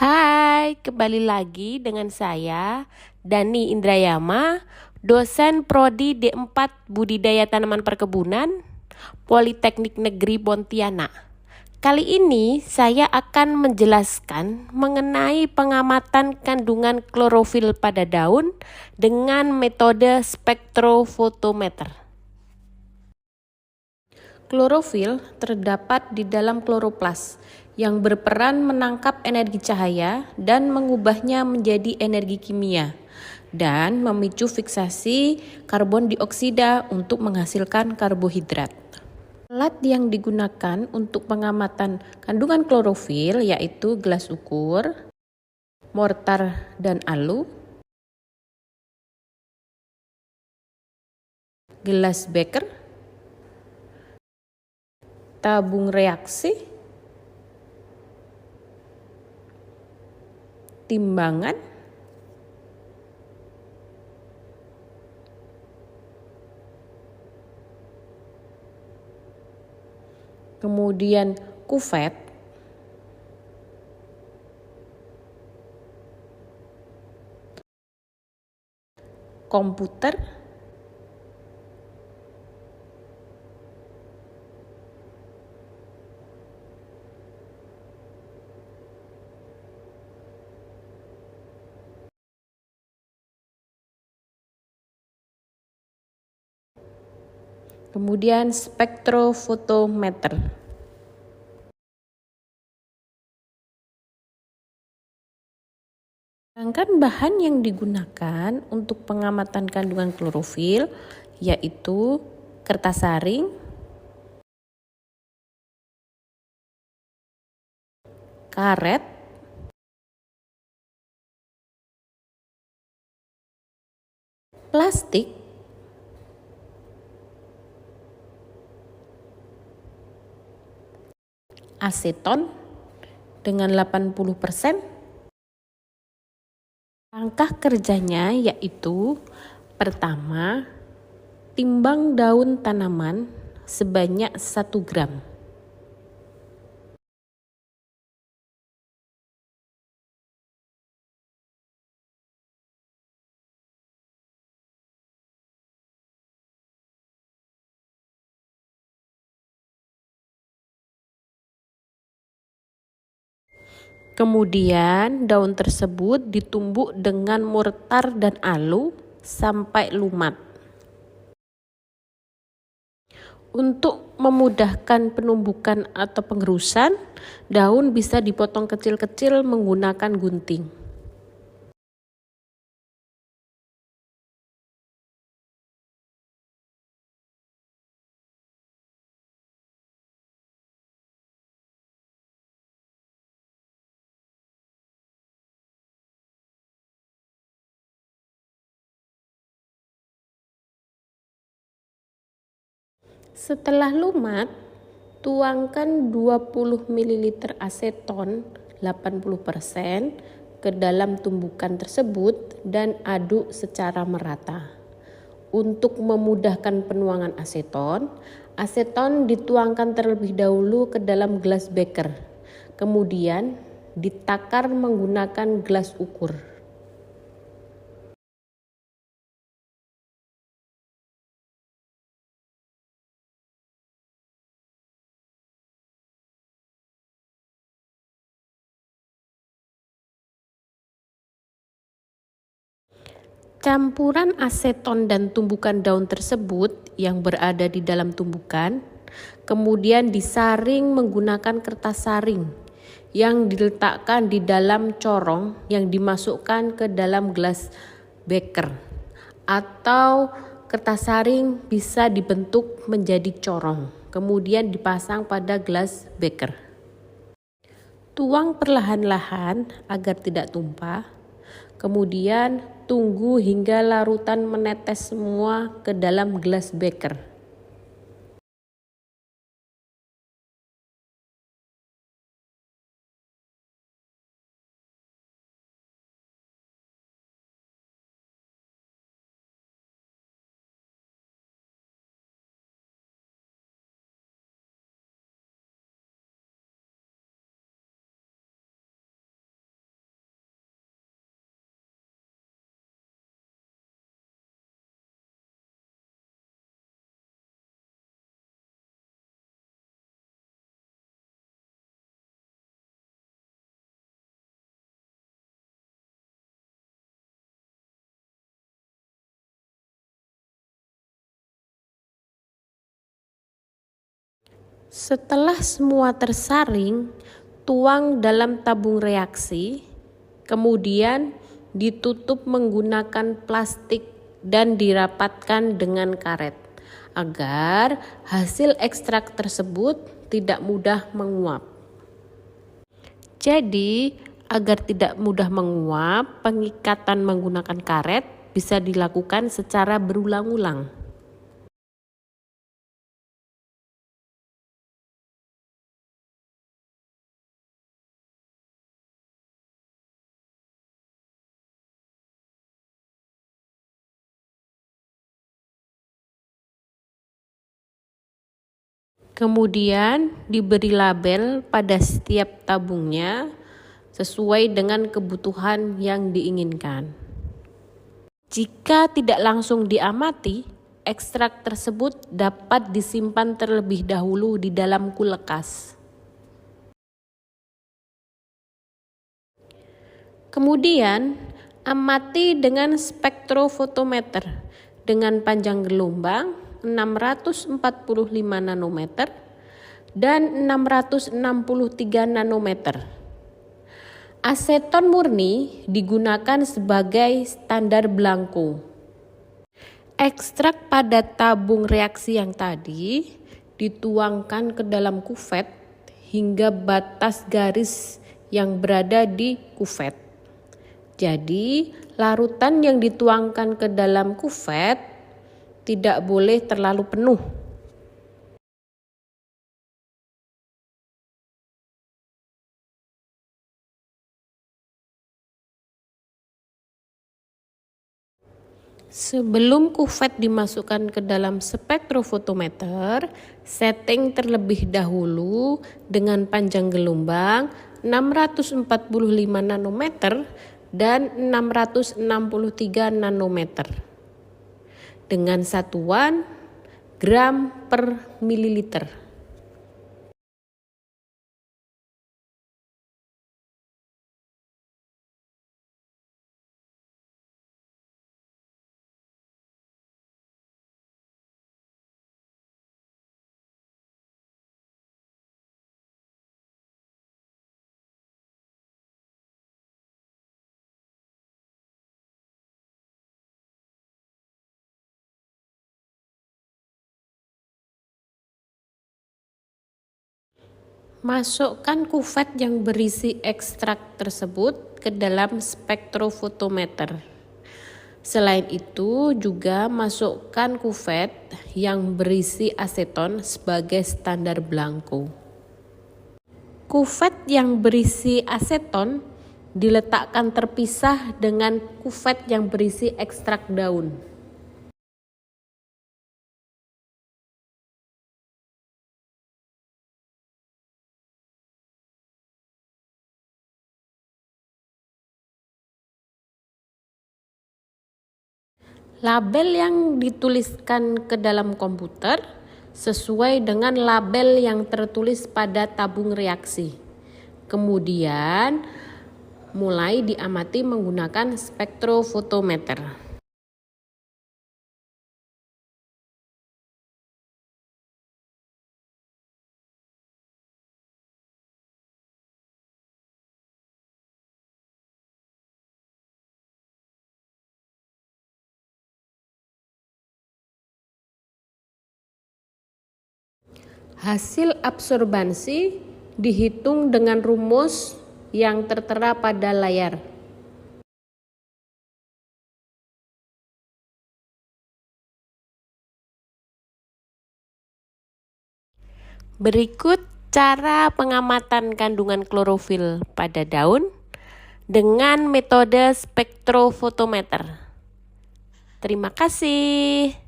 Hai, kembali lagi dengan saya, Dani Indrayama, dosen Prodi D4 Budidaya Tanaman Perkebunan, Politeknik Negeri Pontianak. Kali ini saya akan menjelaskan mengenai pengamatan kandungan klorofil pada daun dengan metode spektrofotometer. Klorofil terdapat di dalam kloroplas yang berperan menangkap energi cahaya dan mengubahnya menjadi energi kimia dan memicu fiksasi karbon dioksida untuk menghasilkan karbohidrat. Alat yang digunakan untuk pengamatan kandungan klorofil yaitu gelas ukur, mortar dan alu, gelas beker, tabung reaksi, timbangan, kemudian kuvet, komputer, kemudian spektrofotometer. Sedangkan bahan yang digunakan untuk pengamatan kandungan klorofil yaitu kertas saring, karet, plastik, aseton dengan 80%. Langkah kerjanya yaitu pertama, timbang daun tanaman sebanyak 1 gram. Kemudian daun tersebut ditumbuk dengan mortar dan alu sampai lumat. Untuk memudahkan penumbukan atau pengerusan, daun bisa dipotong kecil-kecil menggunakan gunting. Setelah lumat, tuangkan 20 ml aseton 80% ke dalam tumbukan tersebut dan aduk secara merata. Untuk memudahkan penuangan aseton, aseton dituangkan terlebih dahulu ke dalam gelas beker. Kemudian ditakar menggunakan gelas ukur. Campuran aseton dan tumbukan daun tersebut yang berada di dalam tumbukan, kemudian disaring menggunakan kertas saring yang diletakkan di dalam corong yang dimasukkan ke dalam gelas beker, atau kertas saring bisa dibentuk menjadi corong, kemudian dipasang pada gelas beker. Tuang perlahan-lahan agar tidak tumpah. Kemudian tunggu hingga larutan menetes semua ke dalam gelas beker. Setelah semua tersaring, tuang dalam tabung reaksi, kemudian ditutup menggunakan plastik dan dirapatkan dengan karet agar hasil ekstrak tersebut tidak mudah menguap. Jadi, agar tidak mudah menguap, pengikatan menggunakan karet bisa dilakukan secara berulang-ulang. Kemudian diberi label pada setiap tabungnya sesuai dengan kebutuhan yang diinginkan. Jika tidak langsung diamati, ekstrak tersebut dapat disimpan terlebih dahulu di dalam kulkas. Kemudian, amati dengan spektrofotometer dengan panjang gelombang 645 nanometer dan 663 nanometer. Aseton murni digunakan sebagai standar belangko. Ekstrak pada tabung reaksi yang tadi dituangkan ke dalam kuvet hingga batas garis yang berada di kuvet. Jadi, larutan yang dituangkan ke dalam kuvet tidak boleh terlalu penuh. Sebelum kuvet dimasukkan ke dalam spektrofotometer, setting terlebih dahulu dengan panjang gelombang 645 nanometer dan 663 nanometer. Dengan satuan gram per mililiter. Masukkan kuvet yang berisi ekstrak tersebut ke dalam spektrofotometer. Selain itu, juga masukkan kuvet yang berisi aseton sebagai standar belangko. Kuvet yang berisi aseton diletakkan terpisah dengan kuvet yang berisi ekstrak daun. Label yang dituliskan ke dalam komputer sesuai dengan label yang tertulis pada tabung reaksi. Kemudian mulai diamati menggunakan spektrofotometer. Hasil absorbansi dihitung dengan rumus yang tertera pada layar. Berikut cara pengamatan kandungan klorofil pada daun dengan metode spektrofotometer. Terima kasih.